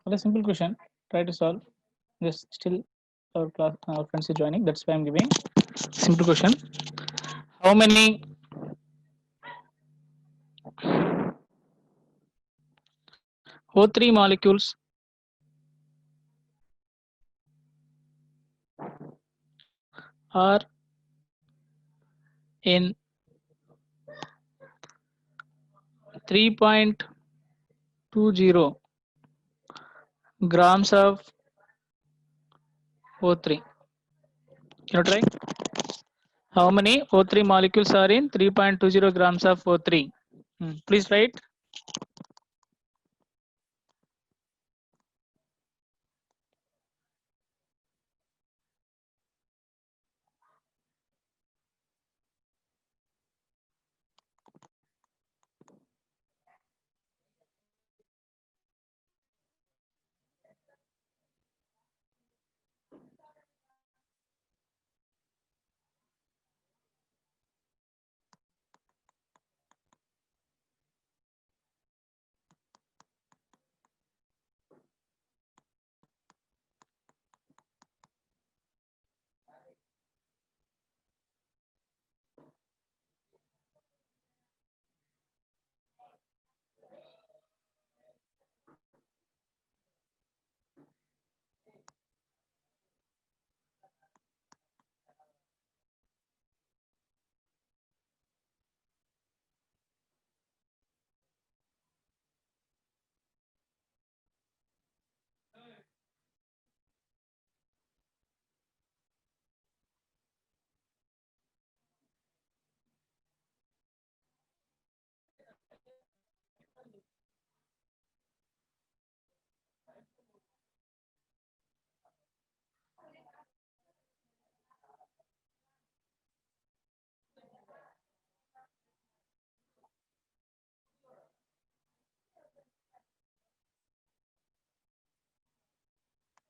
For a simple question, try to solve. Just still our class, our friends is joining. That's why I'm giving simple question. How many O3 molecules are in 3.20 grams of O3? Can you try? How many O3 molecules are in 3.20 grams of O3? Please write.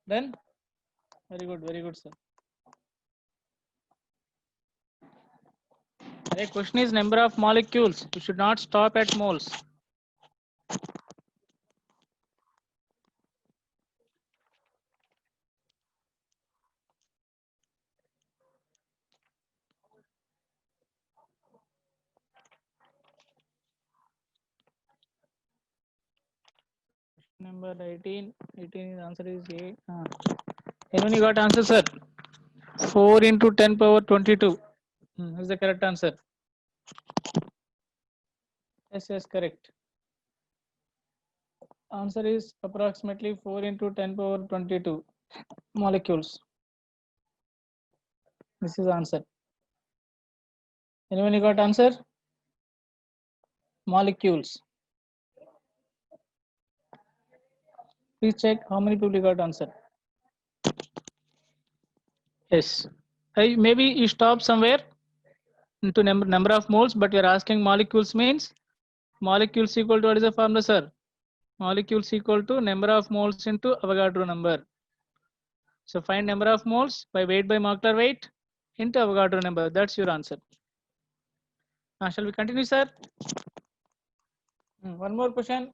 Then very good, sir. The question is number of molecules. You should not stop at moles. Number 18. 18 answer is A. Anyone you got answer, sir? 4 into 10 power 22. Is the correct answer. Yes, correct. Answer is approximately 4 into 10 power 22 molecules. This is answer. Anyone you got answer? Molecules. Please check how many people you got answer. Yes. Maybe you stop somewhere into number of moles, but you're asking molecules means molecules equal to what is the formula, sir? Molecules equal to number of moles into Avogadro number. So find number of moles by weight by molecular weight into Avogadro number. That's your answer. Now, shall we continue, sir? One more question.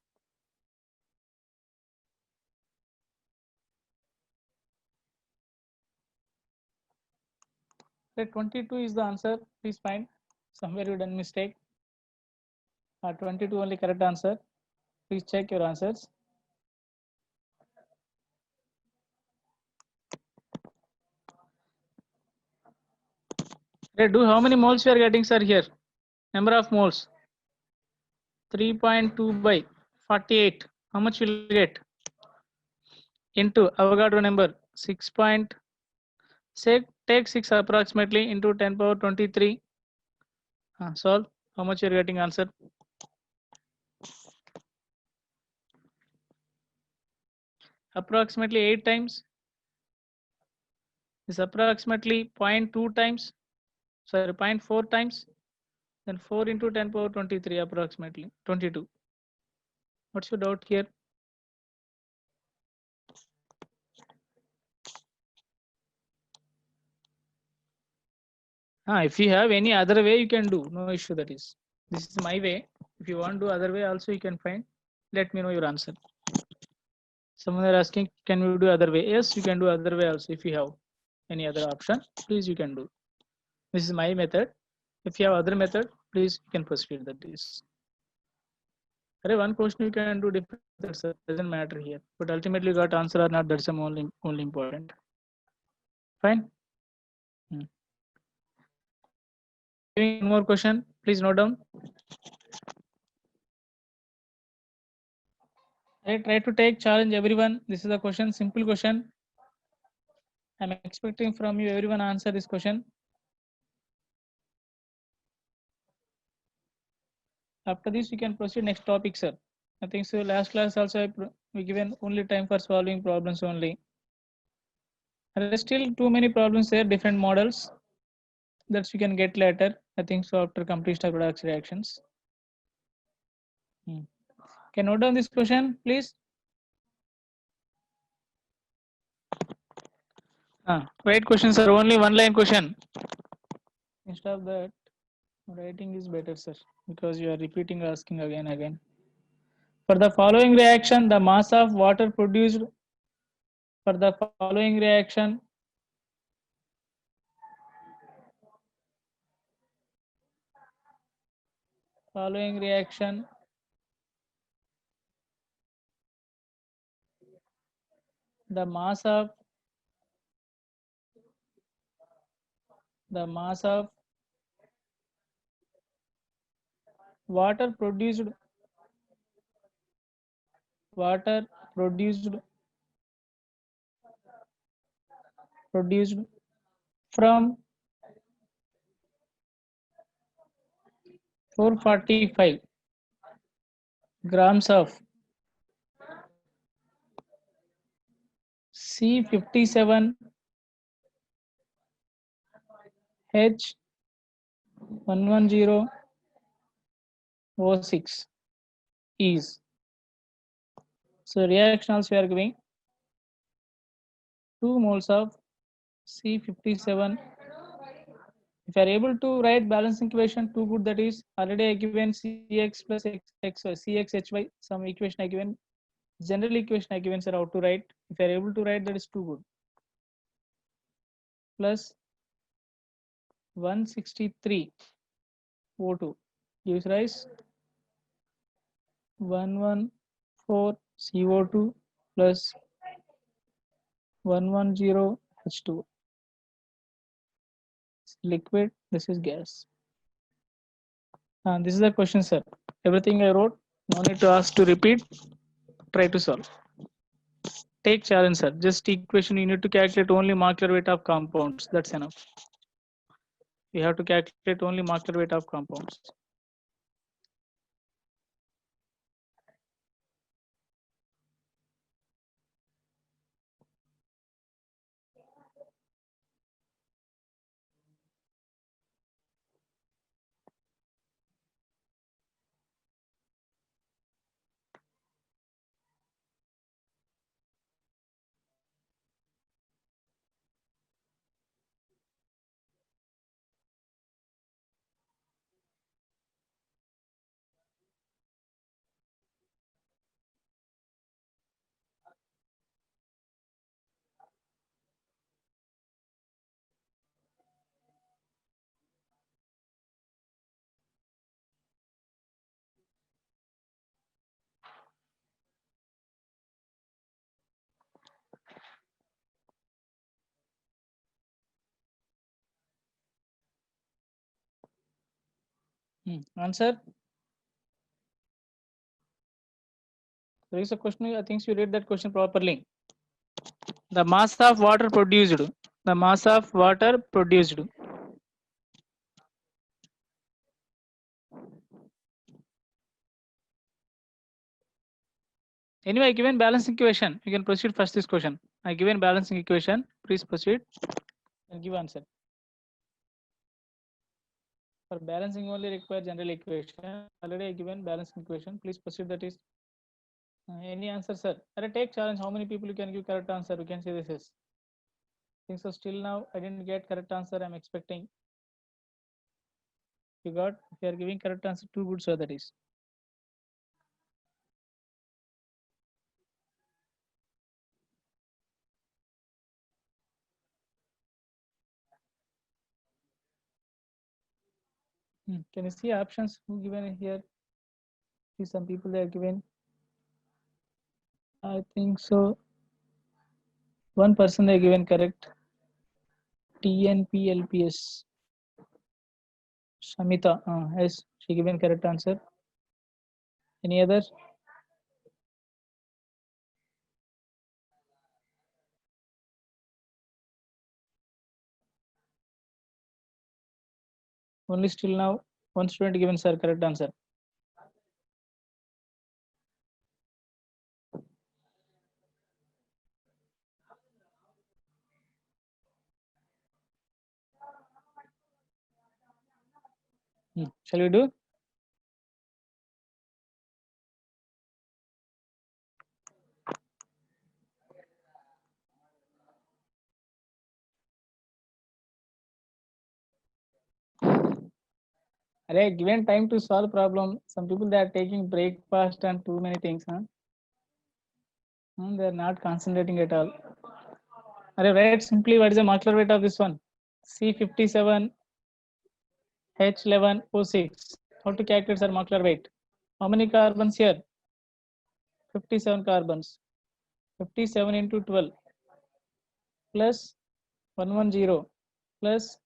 Okay, 22 is the answer. Please find somewhere you done mistake. 22 only correct answer. Please check your answers. Do how many moles you are getting, sir, here? Number of moles. 3.2 by 48. How much will you get? Into Avogadro number 6. Say take 6 approximately into 10 power 23. Solve. How much you are getting answer? Approximately 8 times is approximately 0.2 times. Sorry, 0.4 times. Then 4 into 10 power 23 approximately 22. What's your doubt here? If you have any other way, you can do. No issue. That is. This is my way. If you want to do other way, also you can find. Let me know your answer. Someone are asking, can we do other way? Yes, you can do other way also. If you have any other option, please you can do. This is my method. If you have other method, please you can proceed that is. One question you can do different methods, sir. Doesn't matter here. But ultimately you got answer or not, that's the only important. Fine. Giving one more question, please note down. I try to take challenge everyone. This is a question, simple question. I'm expecting from you everyone answer this question. After this, we can proceed next topic, sir. I think so. Last class also we given only time for solving problems only. There are still too many problems there, different models that you can get later. I think so after completion of products reactions. Can note down this question, please. Write questions are only one line question. Instead of that, writing is better, sir, because you are repeating asking again. For the following reaction, the mass of water produced for the following reaction, the mass of water produced from 445 grams of C57 H110O6 is. So reaction also we are giving 2 moles of C57. If you are able to write balancing equation, too good. That is already I given Cx plus Cxhy some equation I given. General equation I given, sir, how to write. If you are able to write, that is too good. Plus 163 O2 gives rise 114 CO2 plus 110 H2. Liquid, this is gas. This is the question, sir. Everything I wrote, no need to ask to repeat. Try to solve. Take challenge, sir. Just equation you need to calculate only molecular weight of compounds. That's enough. You have to calculate only molecular weight of compounds. Answer. There is a question. I think you read that question properly. The mass of water produced. The mass of water produced. Anyway, I given balancing equation. You can proceed first this question. I given balancing equation. Please proceed and give answer. For balancing only require general equation. Already I given balancing equation. Please proceed. That is any answer, sir. Take challenge. How many people you can give correct answer? We can say this is. Think so. Still now I didn't get correct answer. I'm expecting. You got. If you are giving correct answer, too good, sir. That is. Can you see options given here? See some people they are given. I think so. One person they are given correct. TNPLPS. Shamita. Yes, she given correct answer. Any other? Only still now one student given sir correct answer. Shall we do? Array, given time to solve problem, some people they are taking breakfast and too many things, huh? They are not concentrating at all. Array, write simply what is the molecular weight of this one? C57 H11O6. How to calculate sir molecular weight? How many carbons here? 57 carbons. 57 into 12 plus 110 plus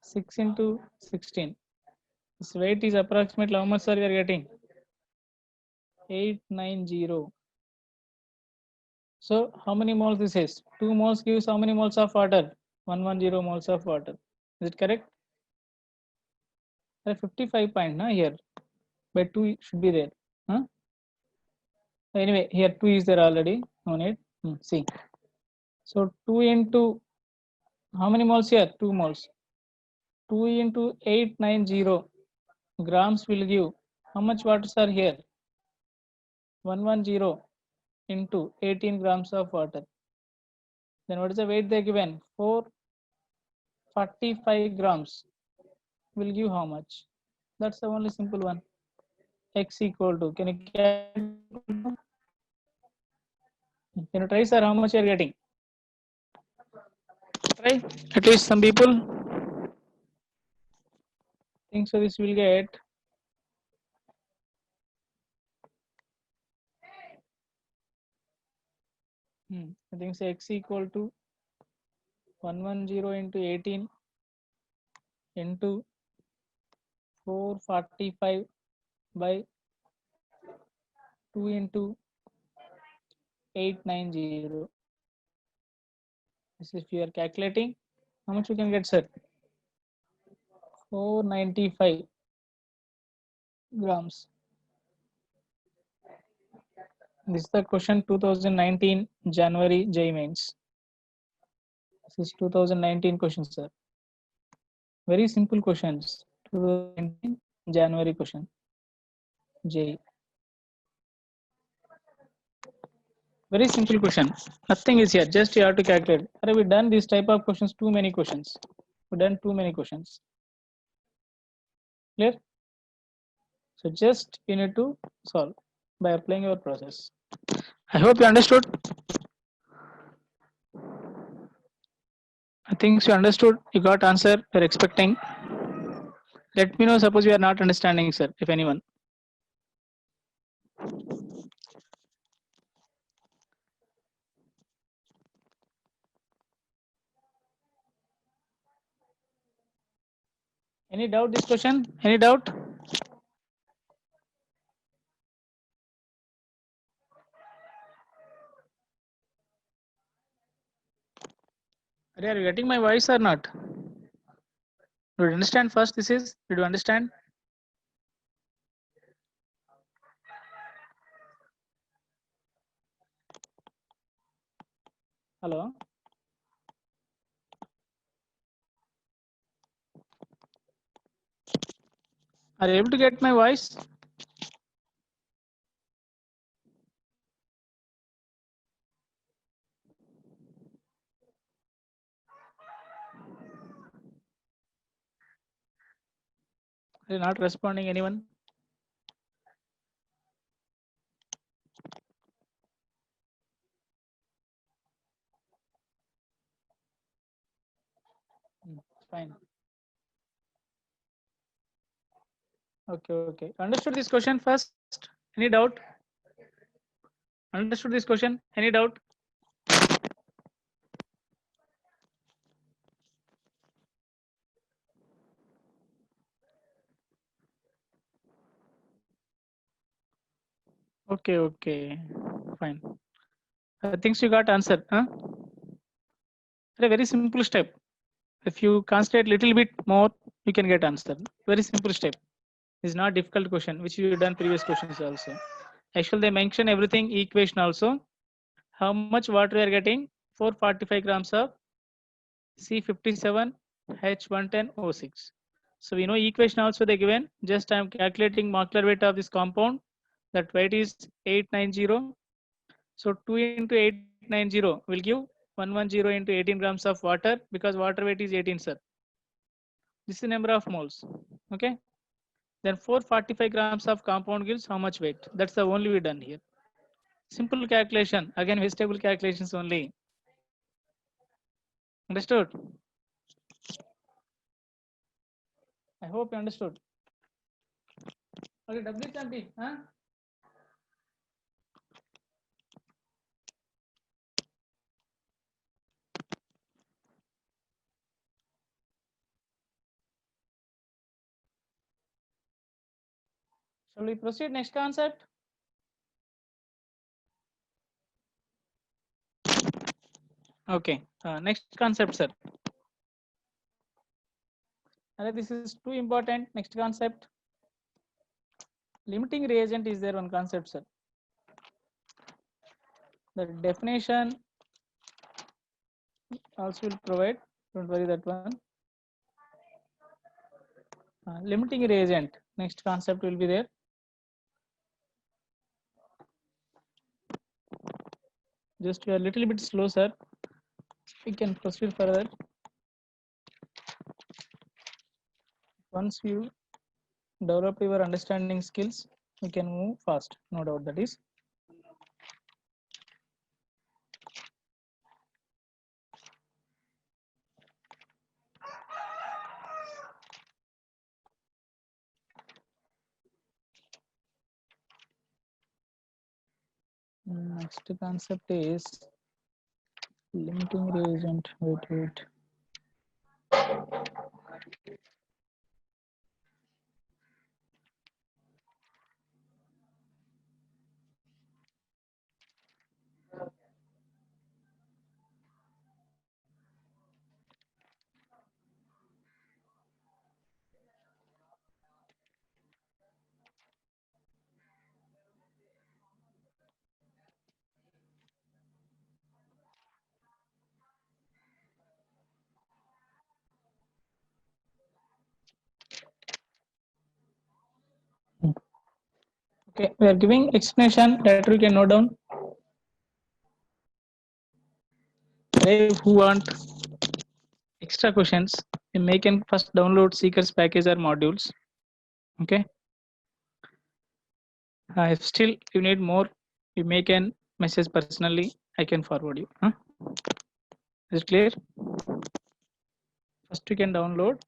6 into 16. This weight is approximately how much sir we are getting? 890. So how many moles this is? 2 moles gives how many moles of water? 110 moles of water. Is it correct? 55 point na here. By 2 should be there. Huh? Anyway, here 2 is there already. No need. See. So 2 into how many moles here? 2 moles. 2 into 890 grams will give how much waters are here? 110 into 18 grams of water. Then what is the weight they given? 445 grams will give how much? That's the only simple one. X equal to. Can you try sir how much you are getting? Try at least some people think so. This will get I think say X equal to 110 into 18 into 445 by 2 into 890. This is if you are calculating how much you can get sir. 495 grams. This is the question 2019 January JEE Mains. This is 2019 question sir. Very simple questions. 2019 January question. JEE. Very simple question. Nothing is here. Just you have to calculate. Have we done this type of questions? Too many questions. We done too many questions. Clear? So just you need to solve by applying your process. I hope you understood. I think you understood. You got answer. You're expecting. Let me know. Suppose you are not understanding, sir. If anyone. Any doubt this question? Any doubt? Are you getting my voice or not? Do you understand first this is? Did you understand? Hello? Are you able to get my voice? Are you not responding anyone? Fine. Okay. Understood this question first? Any doubt? Understood this question? Any doubt? Okay. Fine. I think you got answer. Huh? A very simple step. If you concentrate little bit more, you can get answer. Very simple step. It's not difficult question, which you done previous questions also. Actually, they mention everything equation also. How much water we are getting? 445 grams of C57H110O6. So we know equation also they given. Just I am calculating molecular weight of this compound. That weight is 890. So 2 into 890 will give 110 into 18 grams of water because water weight is 18, sir. This is the number of moles. Okay. Then 445 grams of compound gives how much weight? That's the only we done here. Simple calculation. Again, vegetable calculations only. Understood? I hope you understood. Okay, WCMP. Huh? Shall we proceed next concept? Okay. Next concept, sir. This is too important. Next concept. Limiting reagent is there one concept, sir. The definition also will provide. Don't worry that one. Limiting reagent. Next concept will be there. Just you are a little bit slow, sir. We can proceed further. Once you develop your understanding skills, you can move fast. No doubt that is. Next concept is limiting reagent. Wait. Okay, we are giving explanation that we can note down. They who want extra questions, you may can first download Seekers package or modules. Okay. If still you need more, you may can message personally. I can forward you. Huh? Is it clear? First you can download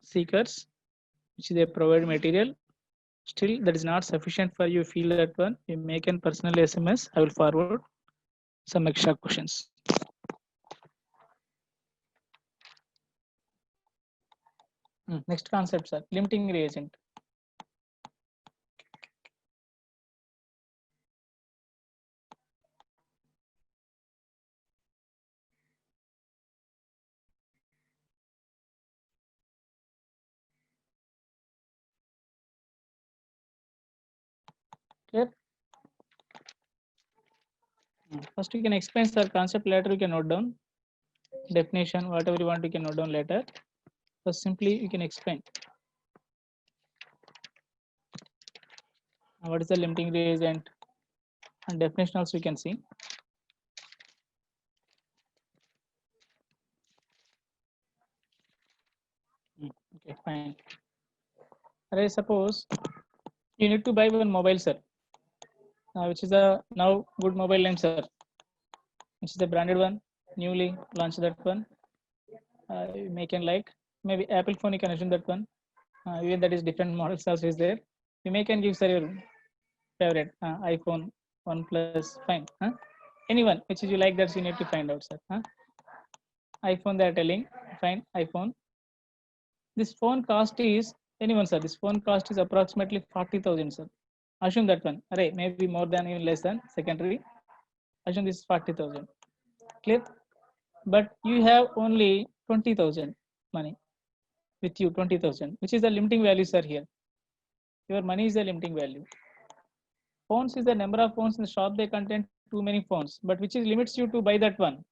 Seekers, which they provide material. Still that is not sufficient for you. Feel that one. You may can personally SMS. I will forward some extra questions. Next concept, sir. Limiting reagent. Clear? First you can explain, sir, concept. Later you can note down definition, whatever you want you can note down later. First simply you can explain what is the limiting reagent and definition also you can see. Okay, fine. Suppose you need to buy one mobile, sir, which is a now good mobile name, sir, which is the branded one, newly launched that one. You may can like maybe Apple phone, you can assume that one. Even that is different models also is there. You may can give sir your favorite iPhone, OnePlus, fine. Anyone which is you like, that you need to find out, sir. iPhone they are telling, fine, iPhone. This phone cost is, anyone sir, this phone cost is approximately 40,000, sir. Assume that one. Array, maybe more than, even less than secondary. Assume this is 40,000. Clear? But you have only 20,000 money with you, 20,000, which is the limiting value, sir. Here, your money is the limiting value. Phones is the number of phones in the shop, they contain too many phones, but which is limits you to buy that one,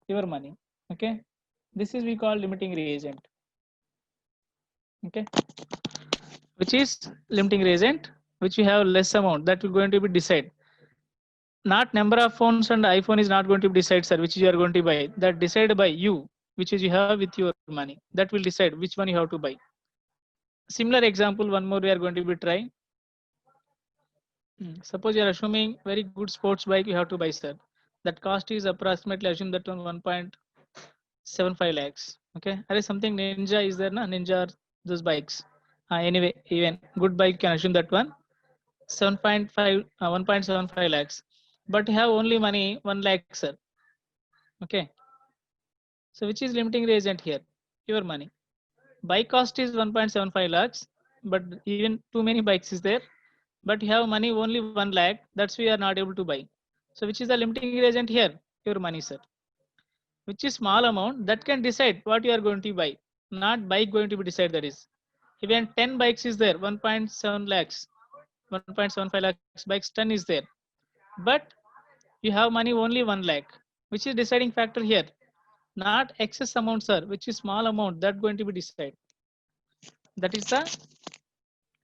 your money. Okay, this is we call limiting reagent. Okay, which is limiting reagent, which you have less amount, that will going to be decide. Not number of phones and iPhone is not going to decide, sir, which you are going to buy. That decided by you, which is you have with your money. That will decide which one you have to buy. Similar example, one more we are going to be trying. Suppose you are assuming very good sports bike you have to buy, sir. That cost is approximately, assume that on 1.75 lakhs. Okay, there is something Ninja is there, na? Ninja, those bikes. Anyway, even good bike can assume that one 7.5, 1.75 lakhs. But you have only money 1 lakh, sir. Okay, so which is limiting reagent here? Your money. Bike cost is 1.75 lakhs, but even too many bikes is there, but you have money only 1 lakh, that's why you are not able to buy. So which is the limiting reagent here? Your money, sir. Which is small amount that can decide what you are going to buy. Not bike going to be decide, that is. Even 10 bikes is there, 1.7 lakhs, 1.75 lakhs bikes, 10 is there. But you have money only 1 lakh, which is deciding factor here. Not excess amount, sir, which is small amount that going to be decide. That is the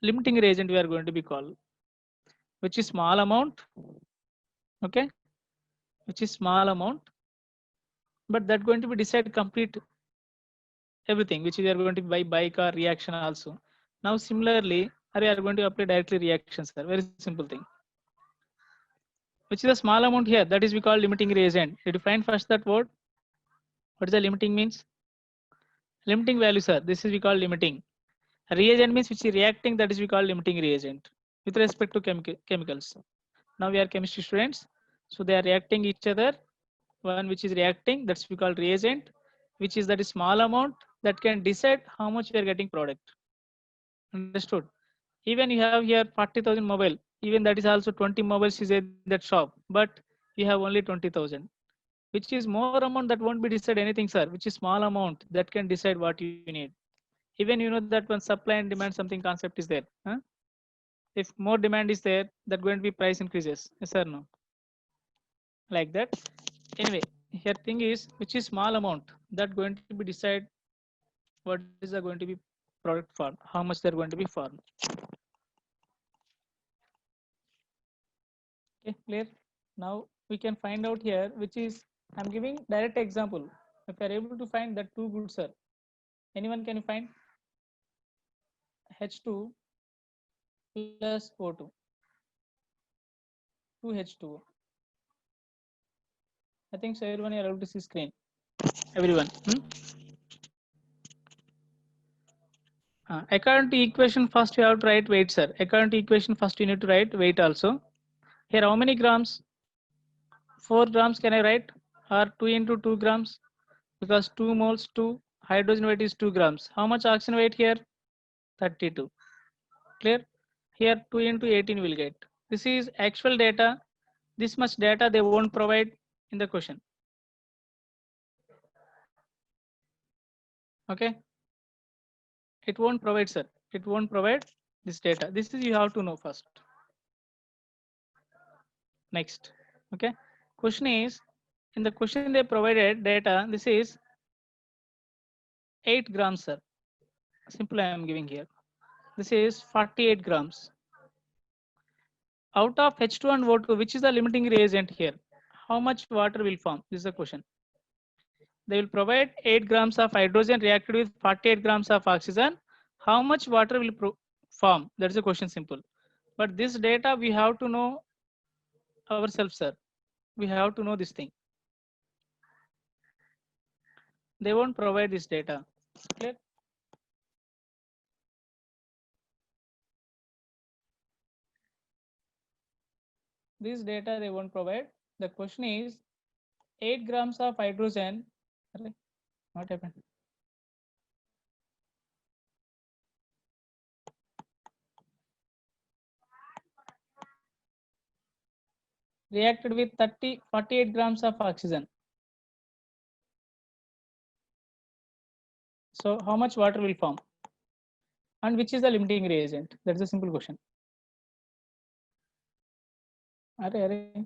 limiting reagent we are going to be called, which is small amount. Okay, which is small amount, but that going to be decide complete everything, which we are going to buy bike or reaction also. Now similarly, we are going to apply directly reactions, sir. Very simple thing. Which is a small amount here, that is we call limiting reagent. You define first that word. What is the limiting means? Limiting value, sir. This is we call limiting. Reagent means which is reacting, that is we call limiting reagent with respect to chemicals. Now we are chemistry students, so they are reacting each other. One which is reacting, that's we call reagent, which is that is small amount that can decide how much we are getting product. Understood? Even you have here 40,000 mobile, even that is also 20 mobiles is in that shop, but you have only 20,000, which is more amount that won't be decide anything, sir, which is small amount that can decide what you need. Even you know that when supply and demand something concept is there. If more demand is there, that going to be price increases. Yes or no? Like that. Anyway, here thing is which is small amount that going to be decide what is going to be product for, how much they're going to be for. Okay, clear? Now we can find out here, which is I'm giving direct example. If you are able to find that two good, sir. Anyone can find H2 plus O2, 2H2O. I think so everyone are able to see screen. Everyone. According to equation, first you have to write weight, sir. According to equation, first you need to write weight also. Here, how many grams? 4 grams can I write? Or 2 into 2 grams? Because 2 moles, 2 hydrogen weight is 2 grams. How much oxygen weight here? 32. Clear? Here 2 into 18 will get. This is actual data. This much data they won't provide in the question. Okay? It won't provide, sir. It won't provide this data. This is you have to know first. Next. Okay? Question is, in the question they provided data, this is 8 grams, sir. Simple I am giving here. This is 48 grams. Out of H2 and O2, which is the limiting reagent here? How much water will form? This is the question. They will provide 8 grams of hydrogen reacted with 48 grams of oxygen. How much water will form? That is the question, simple. But this data we have to know ourselves, sir. We have to know this thing. They won't provide this data. Clear? This data they won't provide. The question is 8 grams of hydrogen. What happened? Reacted with 48 grams of oxygen. So how much water will form? And which is the limiting reagent? That's a simple question. O2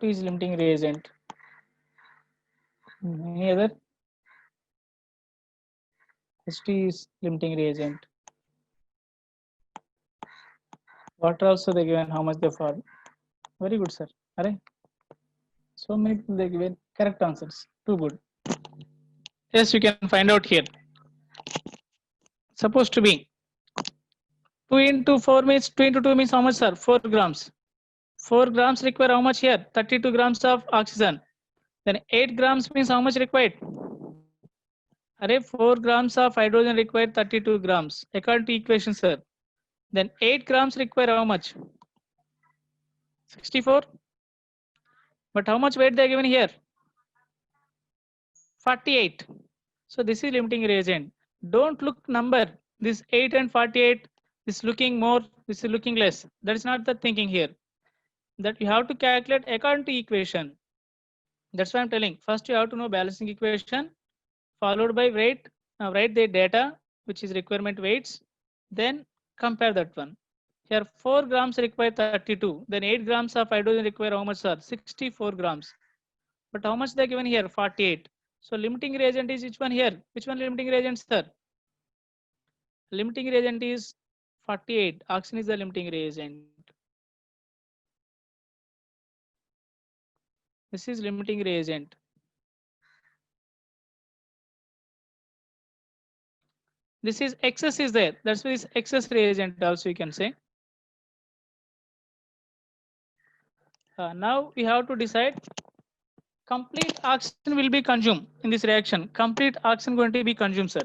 is limiting reagent. Any other? H2 is limiting reagent. Water also they given how much they form. Very good, sir. So many people they given correct answers. Too good. Yes, you can find out here. Supposed to be 2 into 4 means 2 into 2 means how much, sir? 4 grams. 4 grams require how much here? 32 grams of oxygen. Then 8 grams means how much required? 4 grams of hydrogen required 32 grams. According to equation, sir. Then 8 grams require how much? 64. But how much weight they are given here? 48. So this is limiting reagent. Don't look number. This 8 and 48 is looking more, this is looking less. That is not the thinking here. That you have to calculate according to equation. That's why I'm telling. First you have to know balancing equation, followed by write the data, which is requirement weights. Then compare that one. Here 4 grams require 32. Then 8 grams of hydrogen require how much, sir? 64 grams. But how much they given here? 48. So limiting reagent is which one here? Which one limiting reagent, sir? Limiting reagent is 48. Oxygen is the limiting reagent. This is limiting reagent. This is excess is there. That's why this excess reagent also you can say. Now we have to decide complete oxygen will be consumed in this reaction. Complete oxygen going to be consumed, sir.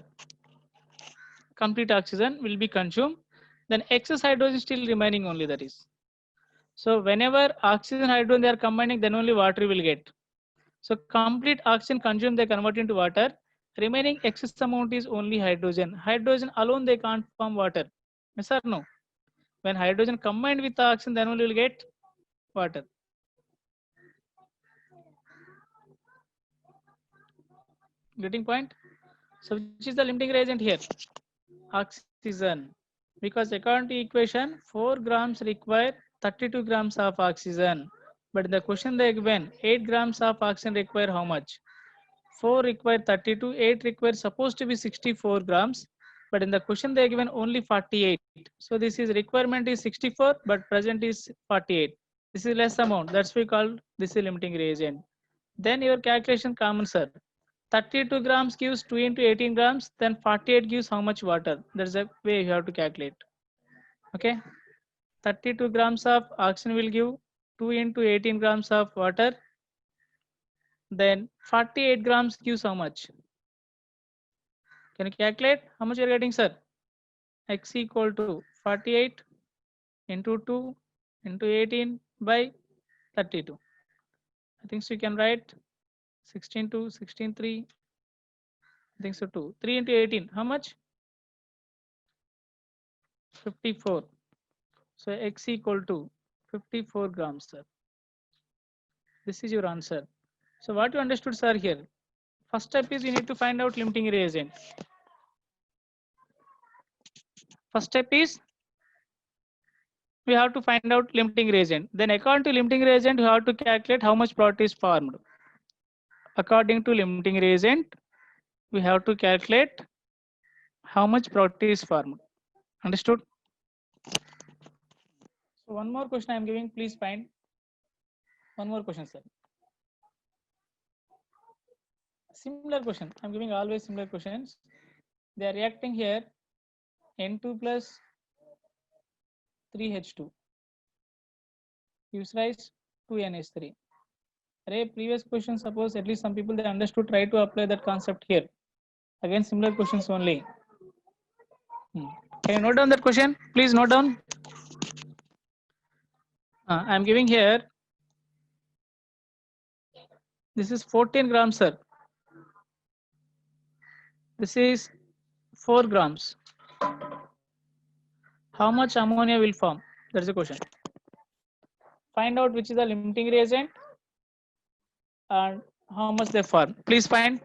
Complete oxygen will be consumed. Then excess hydrogen still remaining only, that is. So whenever oxygen hydrogen they are combining, then only water will get. So complete oxygen consumed they convert into water. Remaining excess amount is only hydrogen. Hydrogen alone they can't form water. Yes or no? When hydrogen combined with oxygen, then only will get water. Getting point? So which is the limiting reagent here? Oxygen. Because according to equation, 4 grams require 32 grams of oxygen. But in the question they given 8 grams of oxygen require how much? 4 require 32, 8 require supposed to be 64 grams. But in the question they are given only 48. So this is requirement is 64, but present is 48. This is less amount. That's why we call this is limiting reagent. Then your calculation common, sir. 32 grams gives 2 into 18 grams. Then 48 gives how much water? That's the way you have to calculate. Okay. 32 grams of oxygen will give 2 into 18 grams of water. Then 48 grams gives how much? Can you calculate how much you're getting, sir? X equal to 48 into 2 into 18 by 32. I think so you can write 16 2, 16 3. I think so 2. 3 into 18. How much? 54. So X equal to 54 grams, sir. This is your answer. So what you understood, sir, here? First step is you need to find out limiting reagent. First step is we have to find out limiting reagent. Then according to limiting reagent, you have to calculate how much product is formed. According to limiting reagent, we have to calculate how much product is formed. Understood? So one more question I am giving, please find. One more question, sir. Similar question. I'm giving always similar questions. They are reacting here N2 plus 3H2 gives rise to NH3. Previous question, suppose at least some people they understood, try to apply that concept here. Again, similar questions only. Can you note down that question? Please note down. I'm giving here. This is 14 grams, sir. This is 4 grams. How much ammonia will form? That's the question. Find out which is the limiting reagent and how much they form. Please find.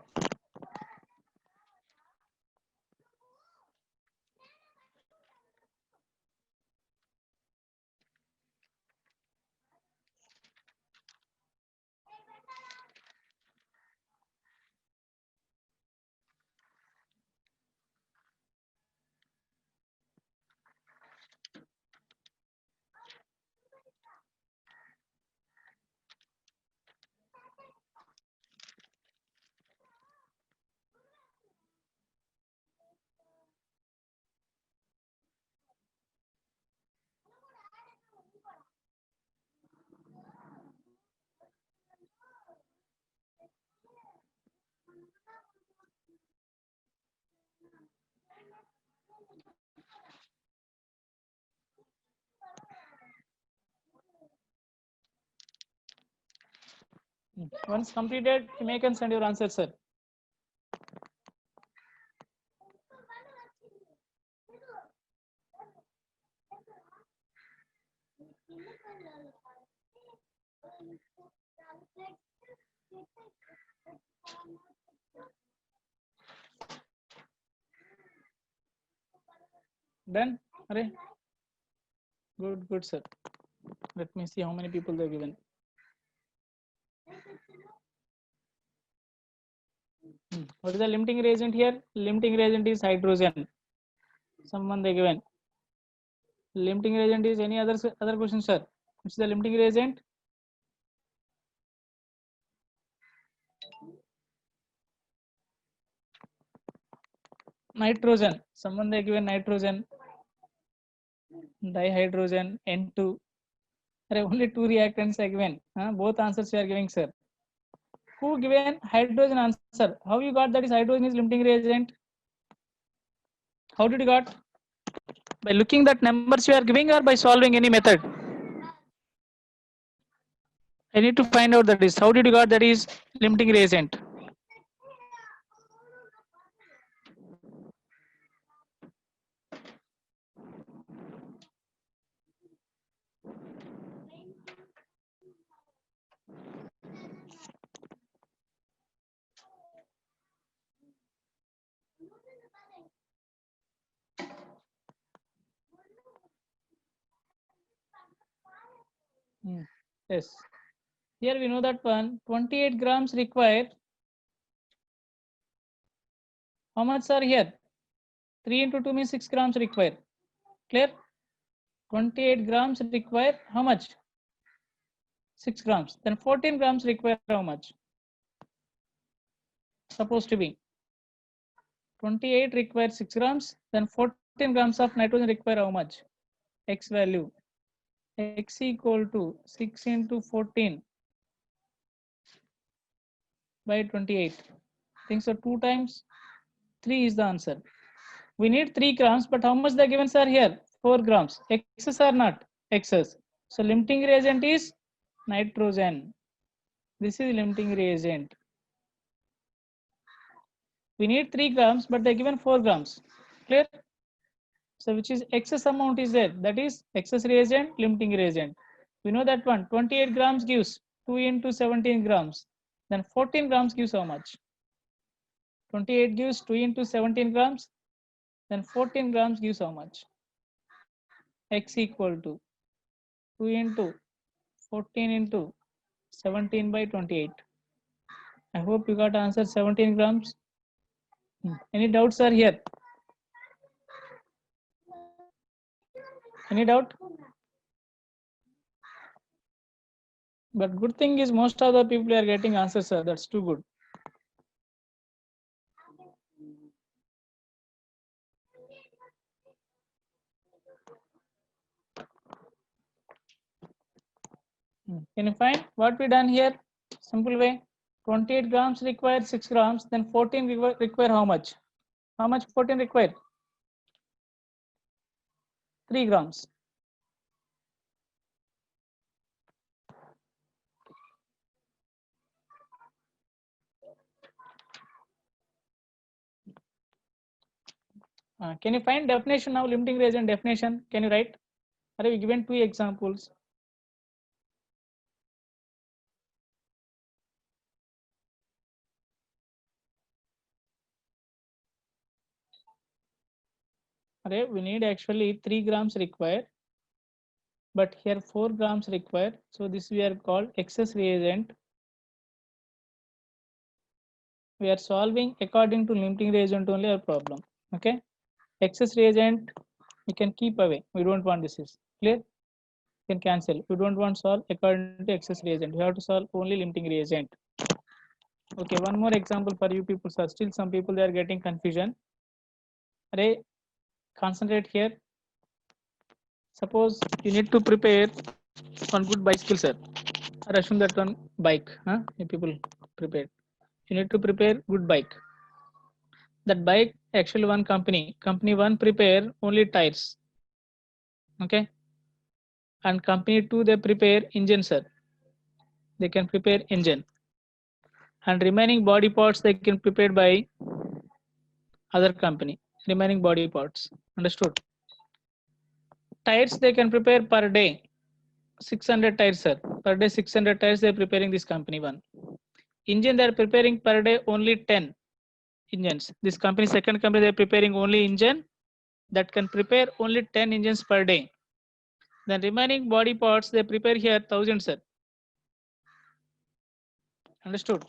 Once completed, you may can send your answer, sir. Done? Array? Good, sir. Let me see how many people they're given. What is the limiting reagent here? Limiting reagent is hydrogen. Someone they given. Limiting reagent is any other question, sir? Which is the limiting reagent? Nitrogen. Someone they given nitrogen. Dihydrogen N2. There are only 2 reactants are given. Both answers you are giving, sir. Who given hydrogen answer? How you got that is hydrogen is limiting reagent? How did you got? By looking that numbers you are giving or by solving any method? I need to find out that is. How did you got that is limiting reagent? Yes. Here we know that one 28 grams require. How much are here? 3 into 2 means 6 grams require. Clear? 28 grams require how much? 6 grams. Then 14 grams require how much? Supposed to be 28 requires 6 grams. Then 14 grams of nitrogen require how much? X value. X equal to 6 into 14 by 28. Think so 2 times 3 is the answer. We need 3 grams, but how much the given are here? 4 grams. Excess or not? Excess. So limiting reagent is nitrogen. This is limiting reagent. We need 3 grams, but they given 4 grams. Clear? So which is excess amount is there? That is excess reagent, limiting reagent. We know that one 28 grams gives 2 into 17 grams. Then 14 grams gives how much? 28 gives 2 into 17 grams. Then 14 grams gives how much? X equal to 2 into 14 into 17 by 28. I hope you got answer 17 grams. Any doubts are here? Any doubt? But good thing is most of the people are getting answers, sir. That's too good. Can you find what we done here? Simple way. 28 grams require 6 grams. Then 14 require how much? How much 14 require? 3 grams. Can you find definition now? Limiting reagent definition. Can you write? Are we given 2 examples? Are we need actually 3 grams required, but here 4 grams required. So this we are called excess reagent. We are solving according to limiting reagent only our problem. Okay, excess reagent we can keep away. We don't want this is clear. You can cancel. We don't want solve according to excess reagent. We have to solve only limiting reagent. Okay, one more example for you people. So still some people they are getting confusion. Array, concentrate here. Suppose you need to prepare one good bicycle, sir. Or assume that one bike. You people prepared. You need to prepare good bike. That bike actually one company. Company one prepare only tires. Okay. And company two they prepare engine, sir. They can prepare engine. And remaining body parts they can prepare by other company. Remaining body parts. Understood? Tires they can prepare per day 600 tires, sir. Per day 600 tires they are preparing this company one. Engine they are preparing per day only 10 engines. This company second company they are preparing only engine that can prepare only 10 engines per day. Then remaining body parts they prepare here 1000, sir. Understood?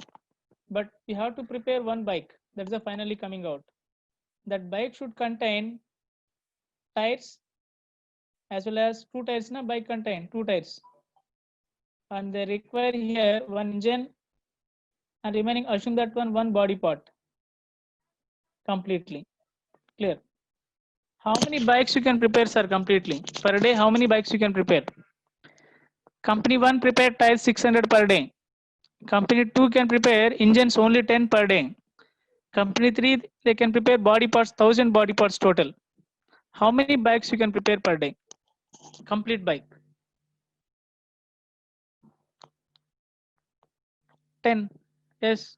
But you have to prepare one bike. That's the finally coming out. That bike should contain tires as well as 2 tires. Na bike contain 2 tires. And they require here one engine and remaining assume that one body part completely. Clear? How many bikes you can prepare, sir, completely? Per day, how many bikes you can prepare? Company 1 prepare tires 600 per day. Company 2 can prepare engines only 10 per day. Company 3, they can prepare body parts, 1000 body parts total. How many bikes you can prepare per day? Complete bike. 10. Yes.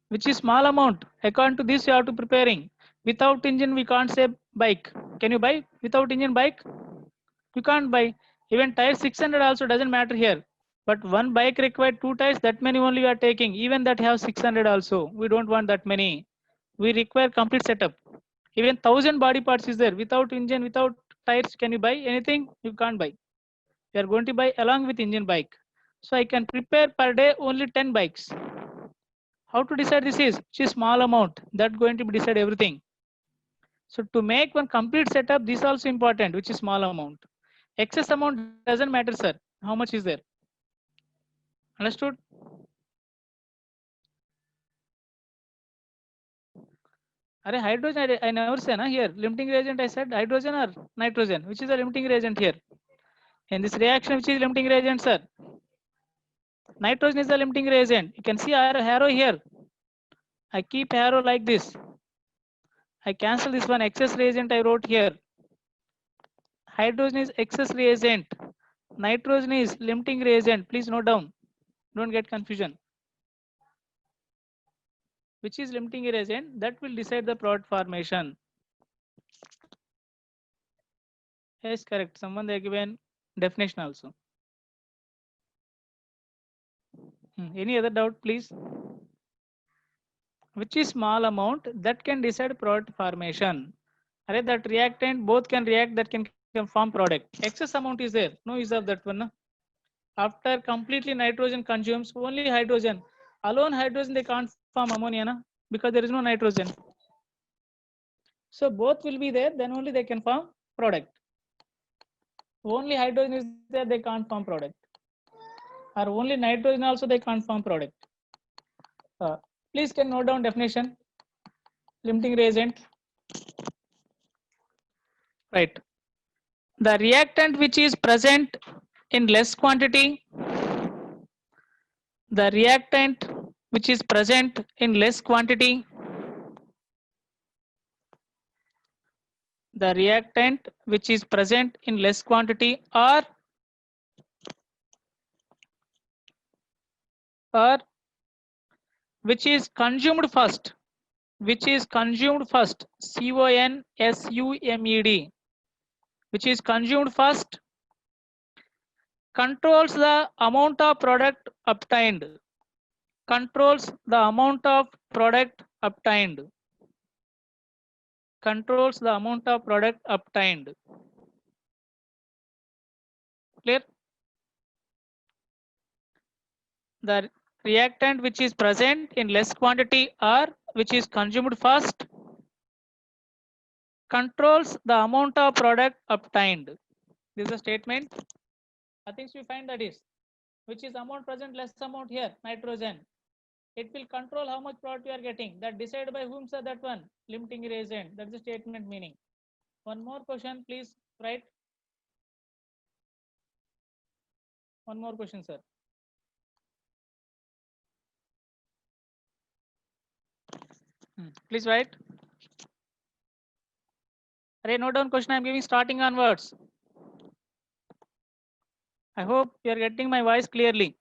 Which is small amount. According to this, you have to preparing. Without engine, we can't say bike. Can you buy without engine bike? You can't buy. Even tire 600 also doesn't matter here. But one bike required 2 tires, that many only we are taking. Even that have 600 also. We don't want that many. We require complete setup. Even 1000 body parts is there. Without engine, without tires, can you buy anything? You can't buy. We are going to buy along with engine bike. So I can prepare per day only 10 bikes. How to decide this is? Which is small amount. That going to decide everything. So to make one complete setup, this also important, which is small amount. Excess amount doesn't matter, sir. How much is there? Understood? Are hydrogen I never say na here. Limiting reagent I said hydrogen or nitrogen. Which is the limiting reagent here? In this reaction, which is limiting reagent, sir? Nitrogen is the limiting reagent. You can see our arrow here. I keep arrow like this. I cancel this one excess reagent I wrote here. Hydrogen is excess reagent. Nitrogen is limiting reagent. Please note down. Don't get confusion. Which is limiting reagent? That will decide the product formation. Yes, correct. Someone they given definition also. Any other doubt, please? Which is small amount that can decide product formation. Array that reactant both can react that can form product. Excess amount is there. No use of that one. No? After completely nitrogen consumes only hydrogen. Alone hydrogen they can't form ammonia na? Because there is no nitrogen. So both will be there, then only they can form product. Only hydrogen is there, they can't form product. Or only nitrogen also they can't form product. Please can note down definition. Limiting reagent. Right. The reactant which is present in less quantity. The reactant which is present in less quantity. The reactant which is present in less quantity or which is consumed first. which is consumed first, CONSUMED, which is consumed first, controls the amount of product obtained, controls the amount of product obtained, controls the amount of product obtained. Clear? The reactant which is present in less quantity or which is consumed first controls the amount of product obtained. This is a statement. I think we find that is which is amount present less amount here, nitrogen. It will control how much product you are getting. That decided by whom, sir? That one, limiting reagent. That's the statement meaning. One more question, please write. One more question, sir. Please write. Array, note down question I'm giving starting onwards. I hope you are getting my voice clearly.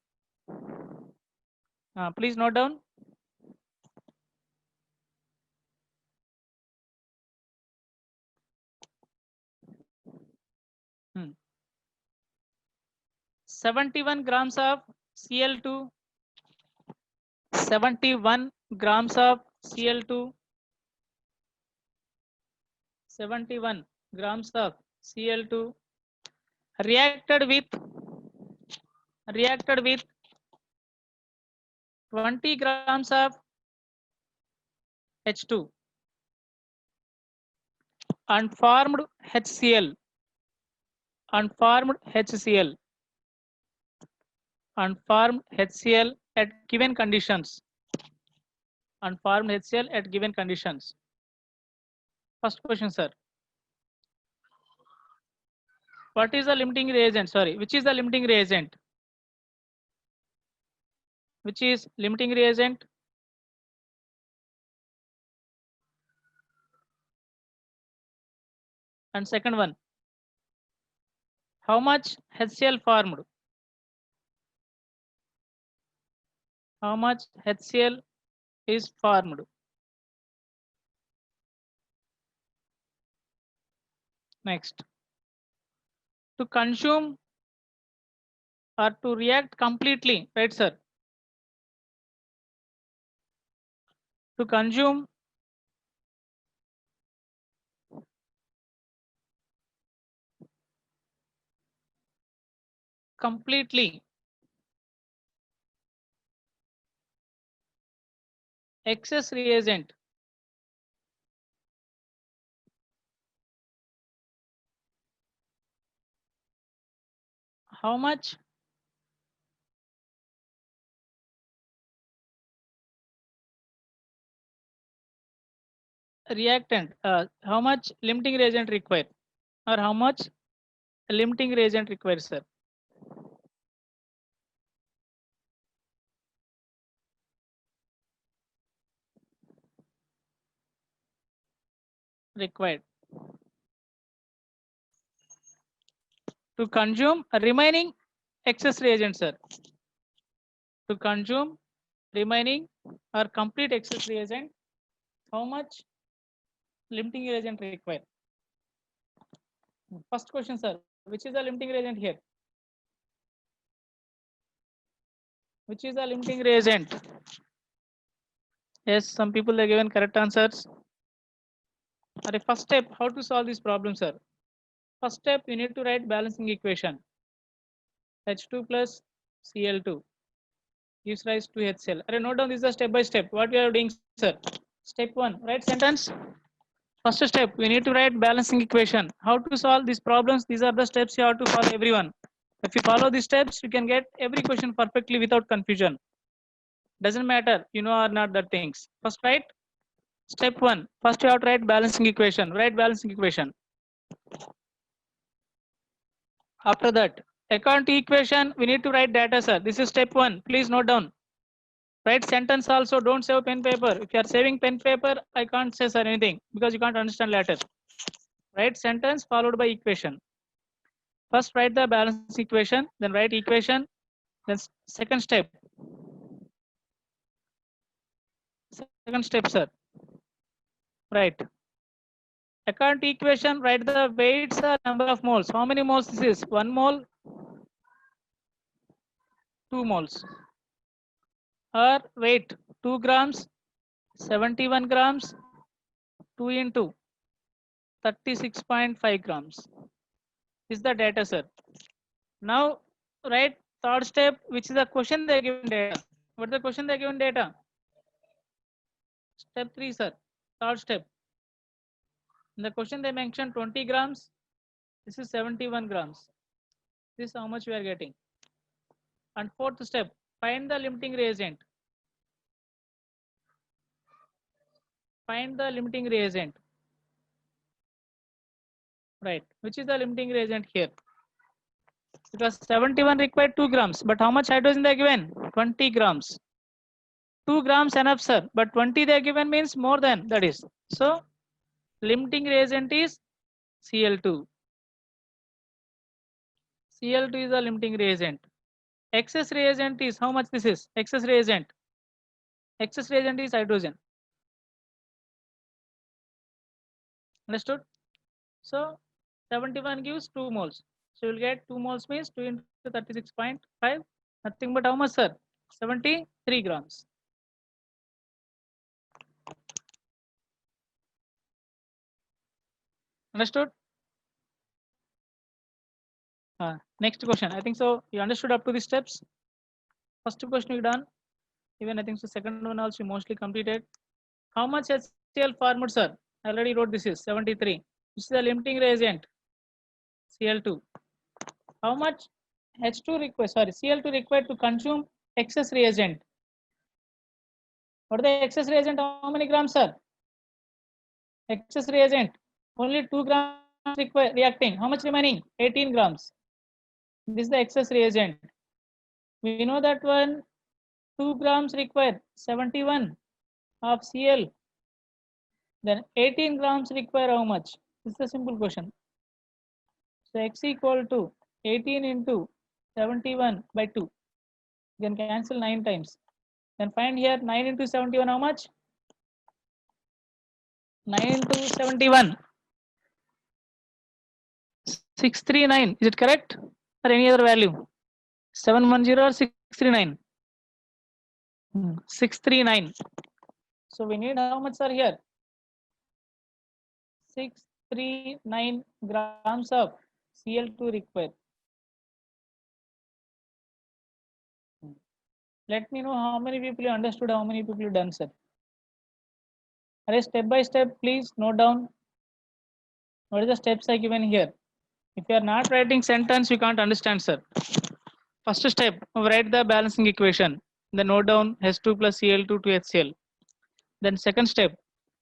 Please note down. Hmm. 71 grams of Cl2, 71 grams of Cl2, 71 grams of Cl2 reacted with 20 grams of H2 and formed HCl and formed HCl and formed HCl at given conditions and formed HCl at given conditions. First question, sir. What is the limiting reagent? Sorry, which is the limiting reagent? Which is limiting reagent? And second one, how much HCl formed? How much HCl is formed? Next, to consume or to react completely, right, sir? To consume completely excess reagent, how much reactant, how much limiting reagent required, or how much limiting reagent required, sir? Required to consume remaining excess reagent, sir. To consume remaining or complete excess reagent, how much limiting reagent required? First question, sir. Which is the limiting reagent here? Which is the limiting reagent? Yes, some people are given correct answers. Alright, first step, how to solve this problem, sir? First step, you need to write balancing equation. H2 plus Cl2 gives rise to HCl. Alright, note down this is a step by step. What we are doing, sir? Step 1, write sentence. First step, we need to write balancing equation. How to solve these problems? These are the steps you have to follow, everyone. If you follow these steps, you can get every question perfectly without confusion. Doesn't matter, you know or not that things. First, write step 1. First, you have to write balancing equation. Write balancing equation. After that, according to equation, we need to write data, sir. This is step 1. Please note down. Write sentence also. Don't save pen paper. If you are saving pen paper, I can't say, sir, anything because you can't understand later. Write sentence followed by equation. First, write the balance equation, then write equation. Then second step, sir. Right. According to equation, write the weights or number of moles. How many moles this is? 1 mole, 2 moles. Or weight 2 grams, 71 grams, 2 into 36.5 grams. This is the data, sir. Now write third step, which is the question they are given data. What is the question they are given data? Step 3, sir. Third step. In the question they mentioned 20 grams. This is 71 grams. This is how much we are getting. And fourth step, find the limiting reagent. Find the limiting reagent. Right. Which is the limiting reagent here? Because 71 required 2 grams. But how much hydrogen they are given? 20 grams. 2 grams enough, sir. But 20 they are given means more than that is. So limiting reagent is Cl2. Cl2 is the limiting reagent. Excess reagent is how much this is? Excess reagent. Excess reagent is hydrogen. Understood? So 71 gives 2 moles. So you will get 2 moles means 2 into 36.5. Nothing but how much, sir? 73 grams. Understood? Next question. I think so. You understood up to the steps. First question you done. Even I think so. Second one also mostly completed. How much HCl formed, sir? I already wrote this is 73. This is the limiting reagent. Cl2. How much H2 required? Sorry, Cl2 required to consume excess reagent. What is the excess reagent? How many grams, sir? Excess reagent. Only 2 grams required reacting. How much remaining? 18 grams. This is the excess reagent. We know that one 2 grams required 71 of Cl. Then 18 grams require how much? This is a simple question. So x equal to 18 into 71 by 2. You can cancel 9 times. Then find here 9 into 71 how much? 9 into 71. 639. Is it correct? Or any other value? 710 or 639? 639. So we need how much are here? 639 grams of Cl2 required. Let me know how many people you understood, how many people you done, sir. Array step by step, please note down what is the steps I given here. If you are not writing sentence, you can't understand, sir. First step, write the balancing equation. Then note down H2 plus Cl2 to HCl. Then second step,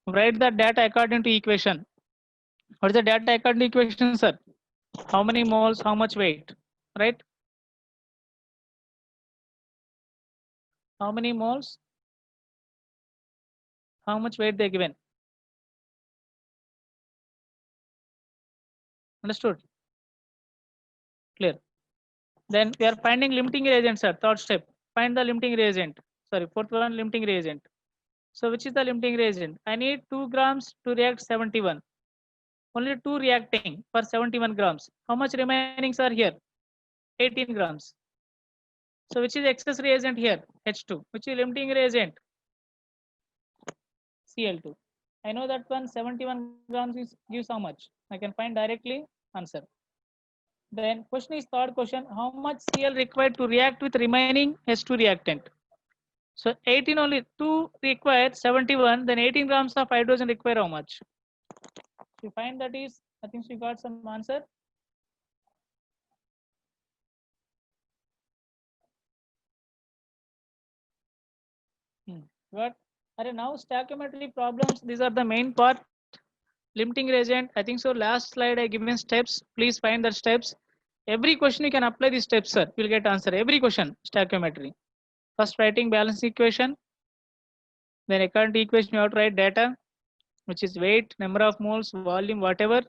write the data according to equation. What is the data according to equation, sir? How many moles, how much weight, right? How many moles, how much weight they given. Understood? Clear. Then we are finding limiting reagent, sir. Third step, find the limiting reagent. Sorry, fourth one, limiting reagent. So which is the limiting reagent? I need 2 grams to react 71. Only 2 reacting for 71 grams. How much remaining, sir, here? 18 grams. So which is excess reagent here? H2. Which is limiting reagent? Cl2. I know that one 71 grams is gives how much? I can find directly answer. Then question is third question. How much Cl required to react with remaining H2 reactant? So 18 only 2 required 71. Then 18 grams of hydrogen require how much? If you find that is, I think we got some answer. What? Now stoichiometry problems. These are the main part. Limiting reagent. I think so. Last slide I given steps. Please find the steps. Every question you can apply these steps, sir. You'll get answer. Every question. Stoichiometry. First writing balance equation. Then according to equation you have to write data, which is weight, number of moles, volume, whatever.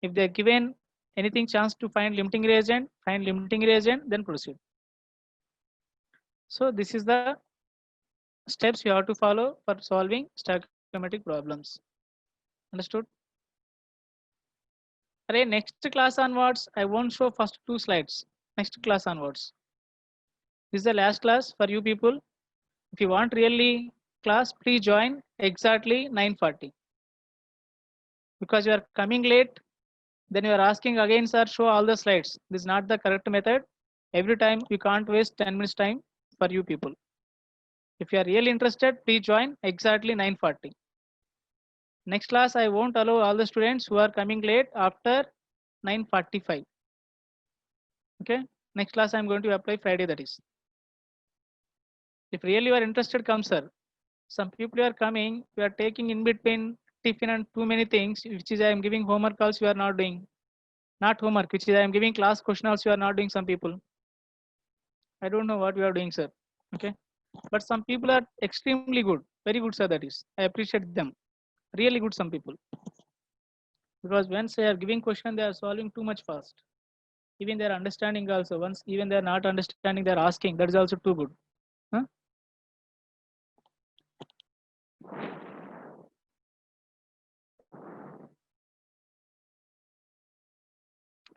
If they are given anything chance to find limiting reagent, find limiting reagent, then proceed. So this is the steps you have to follow for solving stoichiometric problems. Understood? Array, next class onwards, I won't show first 2 slides. Next class onwards. This is the last class for you people. If you want really class, please join exactly 9:40. Because you are coming late, then you are asking again, sir, show all the slides. This is not the correct method. Every time you can't waste 10 minutes time for you people. If you are really interested, please join exactly 9:40. Next class, I won't allow all the students who are coming late after 9:45. Okay. Next class, I'm going to apply Friday, that is. If really you are interested, come, sir. Some people are coming, you are taking in between tiffin and too many things, which is I am giving homework calls you are not doing. Not homework, which is I am giving class question also you are not doing, some people. I don't know what you are doing, sir. Okay. But some people are extremely good. Very good, sir, that is. I appreciate them. Really good, some people. Because once they are giving question, they are solving too much fast. Even they are understanding also. Once even they are not understanding, they are asking. That is also too good. Huh?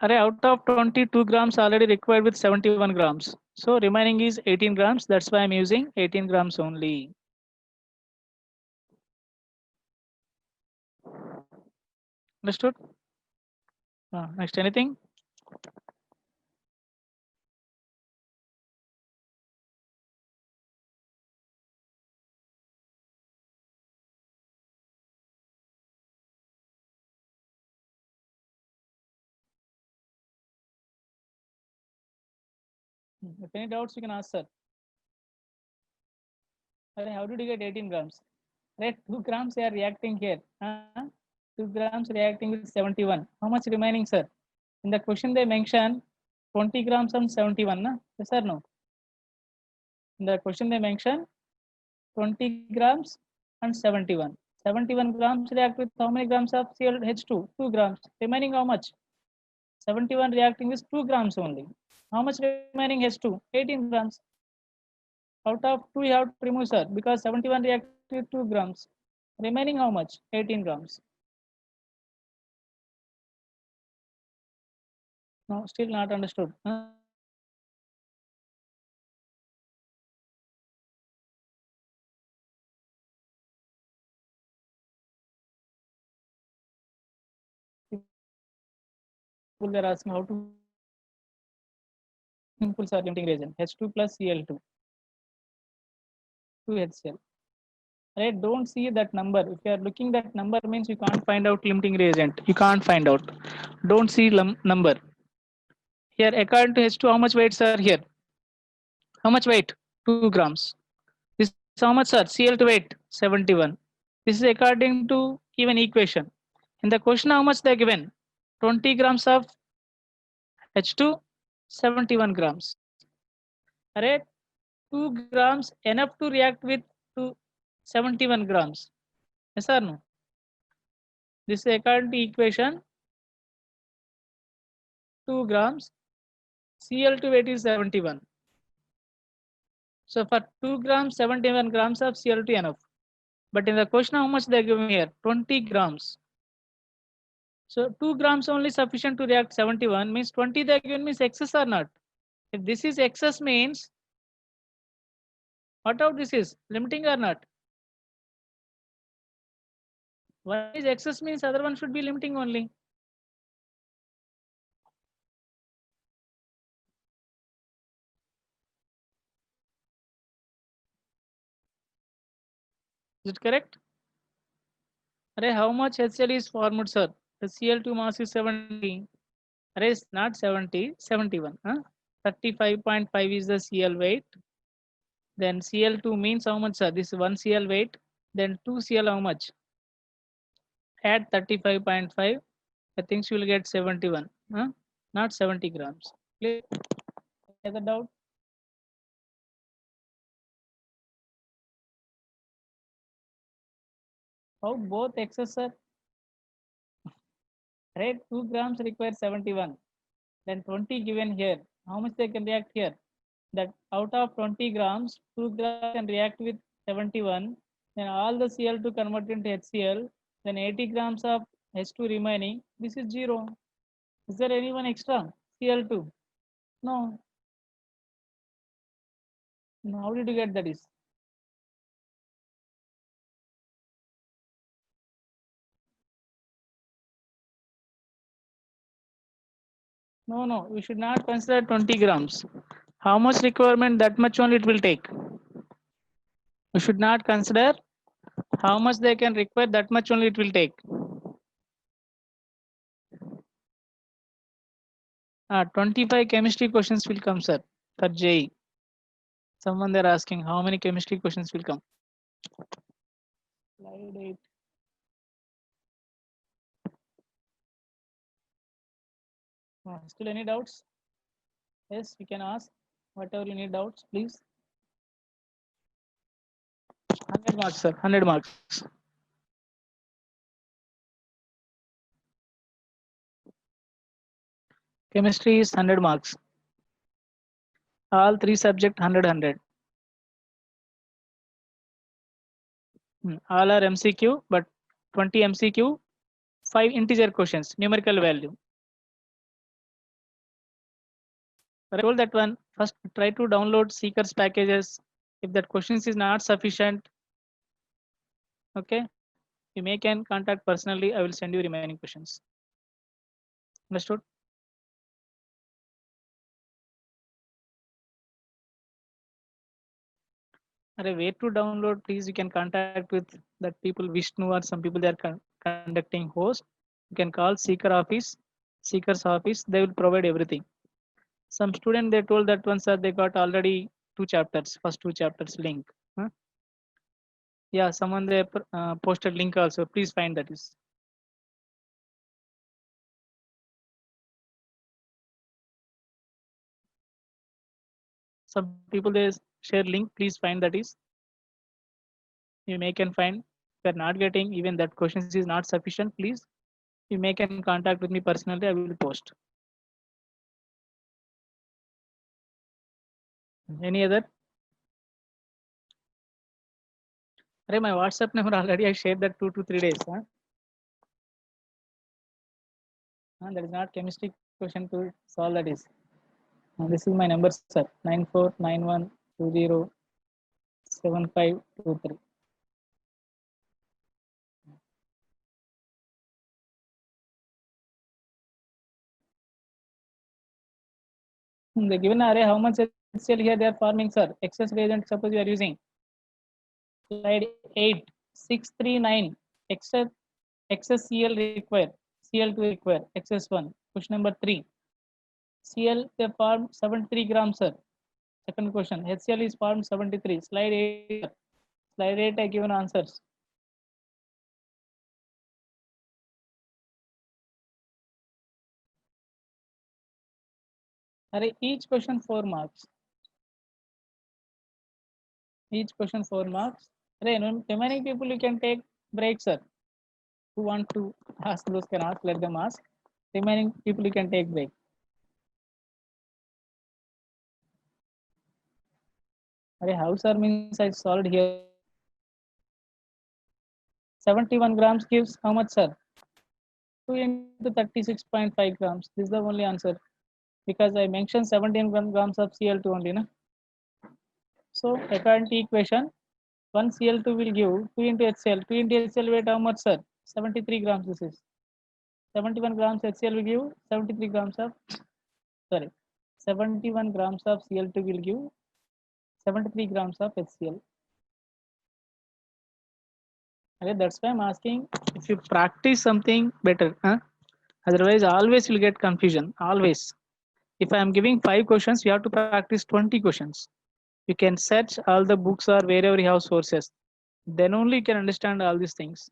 Array, out of 22 grams already required with 71 grams. So remaining is 18 grams. That's why I'm using 18 grams only. Understood? Next, anything? If any doubts, you can ask, sir. Array, how did you get 18 grams? Right, 2 grams they are reacting here. 2 grams reacting with 71. How much remaining, sir? In the question they mention 20 grams and 71. Na? Yes or no? In the question they mention 20 grams and 71. 71 grams react with how many grams of ClH2? 2 grams. Remaining how much? 71 reacting with 2 grams only. How much remaining H2? 18 grams. Out of 2 you have to remove, sir, because 71 reacted with 2 grams. Remaining how much? 18 grams. No, still not understood. People are asking how to simple are limiting reagent H2 plus Cl2 2 HCl. Right? Don't see that number. If you are looking that number means you can't find out limiting reagent. You can't find out. Don't see number. Here according to H2 how much weights are here? How much weight? 2 grams. This how much, sir? Cl2 weight 71. This is according to given equation. In the question how much they are given? 20 grams of H2, 71 grams. Right? 2 grams enough to react with 71 grams. Yes or no? This is according to equation 2 grams. Cl2 weight is 71. So for 2 grams, 71 grams of Cl2 enough. But in the question, how much they are giving here? 20 grams. So 2 grams only sufficient to react 71 means 20 they are given means excess or not? If this is excess means what out this is? Limiting or not? One is excess means other one should be limiting only. Is it correct? Array, how much HCl is formed, sir? The Cl2 mass is 70. Array, not 70, 71. 35.5 is the Cl weight. Then Cl2 means how much, sir? This is 1 Cl weight. Then 2 Cl how much? Add 35.5. I think you will get 71. Not 70 grams. Clear? Any other doubt? How both excess, sir? Right, 2 grams require 71. Then 20 given here. How much they can react here? That out of 20 grams, 2 grams can react with 71. Then all the Cl2 convert into HCl. Then 80 grams of H2 remaining. This is 0. Is there anyone extra? Cl2? No. No, how did you get that is? No, no, we should not consider 20 grams. How much requirement, that much only it will take. We should not consider how much they can require, that much only it will take. 25 chemistry questions will come, sir, for JEE. Someone they're asking how many chemistry questions will come. Slide 8. Still any doubts? Yes, you can ask whatever you need doubts, please. 100 marks, sir. 100 marks. Chemistry is 100 marks. All three subject 100. All are MCQ, but 20 MCQ, 5 integer questions, numerical value. But I told that one, first try to download seekers packages. If that questions is not sufficient, okay, you may can contact personally. I will send you remaining questions. Understood? Where to download? Please, you can contact with that people Vishnu or some people they are conducting host. You can call seekers office. They will provide everything. Some student they told that one sir they got already 2 chapters, first 2 chapters link. Huh? Yeah, someone they posted link also. Please find that is. Some people they share link. Please find that is. You may can find. If you are not getting even that questions is not sufficient, please you may can contact with me personally. I will post. Any other? My WhatsApp number already I shared that 2 to 3 days. Huh? There is not chemistry question to solve that is. This is my number, sir. 9491207523. The given array, how much HCl here they are forming, sir? Excess reagent, suppose you are using. Slide 8, 639. Excess Cl required. Cl2 required. Excess 1. Question number 3. Cl they form 73 grams, sir. Second question. HCl is formed 73. Slide 8. Slide 8 I given answers. Each question 4 marks. Each question 4 marks. Remaining people you can take break, sir. Who want to ask those can ask, let them ask. Remaining people you can take break. How sir means I solved here. 71 grams gives how much, sir? 2 into 36.5 grams. This is the only answer. Because I mentioned 17 grams of Cl2 only. Na? So according to equation, 1 Cl2 will give 2 into HCl. 2 into HCl weight how much, sir? 73 grams this is. 71 grams HCl will give 73 grams of, sorry, 71 grams of Cl2 will give 73 grams of HCl. Okay, that's why I'm asking if you practice something better. Huh? Otherwise, always you'll get confusion. Always. If I am giving 5 questions, you have to practice 20 questions. You can search all the books or wherever you have sources. Then only you can understand all these things.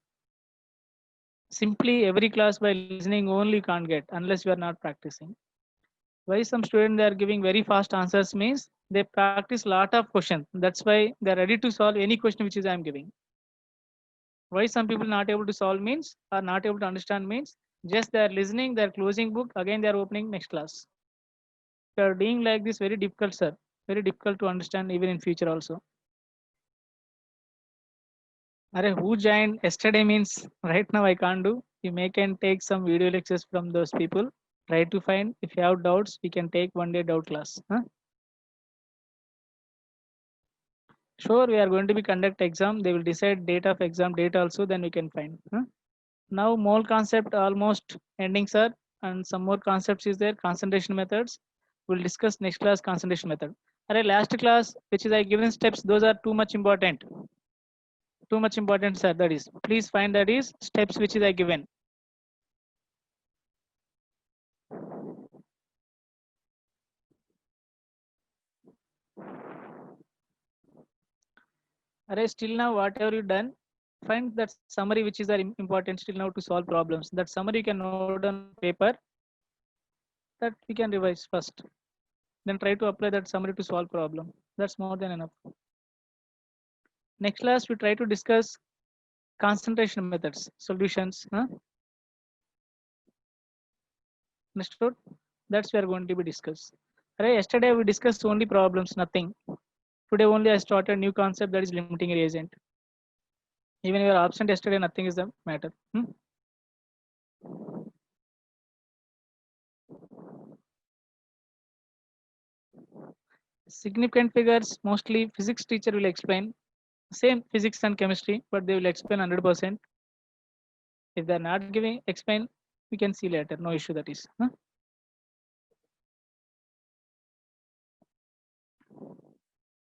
Simply every class by listening only you can't get unless you are not practicing. Why some students they are giving very fast answers means they practice lot of questions. That's why they are ready to solve any question which is I am giving. Why some people not able to solve means or not able to understand means just they are listening, they are closing book, again they are opening next class. If you are doing like this, very difficult, sir. Very difficult to understand even in future also. Arey, who joined yesterday means right now I can't do. You may can take some video lectures from those people. Try to find if you have doubts, we can take 1 day doubt class. Huh? Sure, we are going to be conduct exam. They will decide date of exam date also. Then we can find. Huh? Now mole concept almost ending, sir, and some more concepts is there. Concentration methods. We'll discuss next class concentration method. Arey, last class which is I given steps. Those are too much important. Too much important, sir. That is. Please find that is steps which is I given. Array, still now, whatever you done, find that summary which is important still now to solve problems. That summary you can note down on paper. That we can revise first. Then try to apply that summary to solve problem. That's more than enough. Next class, we try to discuss concentration methods, solutions. Huh? Understood? That's we are going to be discussed. Array, yesterday we discussed only problems, nothing. Today only I started new concept that is limiting reagent. Even you are absent yesterday, nothing is the matter. Significant figures, mostly physics teacher will explain. Same physics and chemistry, but they will explain 100%. If they're not giving explain, we can see later. No issue that is. Huh?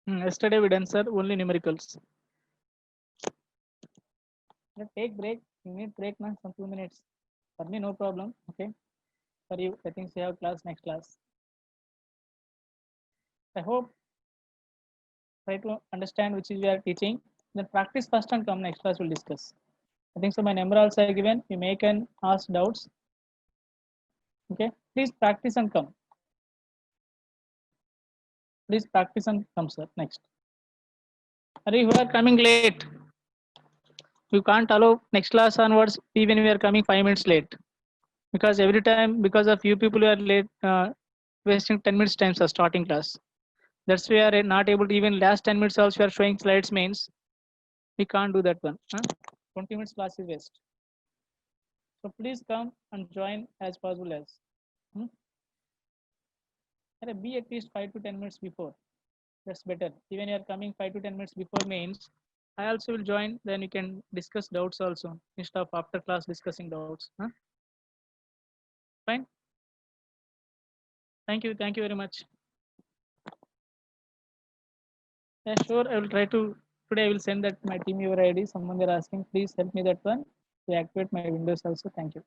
Yesterday we done, sir, only numericals. Take break. You need break now, some 2 minutes. For me, no problem. Okay. For you, I think we have class next class. I hope try to understand which is we are teaching. Then practice first and come next class. We'll discuss. I think so. My number also I given. You may can ask doubts. Okay. Please practice and come. Please practice and come, sir. Next. Are you are coming late? You can't allow next class onwards even we are coming 5 minutes late, because every time because of you people who are late, wasting 10 minutes time for starting class. That's why we are not able to even last 10 minutes also we are showing slides means we can't do that one. 20 minutes class is waste. So please come and join as possible as. Hmm? Be at least 5 to 10 minutes before. That's better. Even you are coming 5 to 10 minutes before means I also will join. Then you can discuss doubts also instead of after class discussing doubts. Fine. Thank you. Thank you very much. Yeah, sure. I will try to. Today I will send that my team your ID. Someone they're asking. Please help me that one to activate my Windows also. Thank you.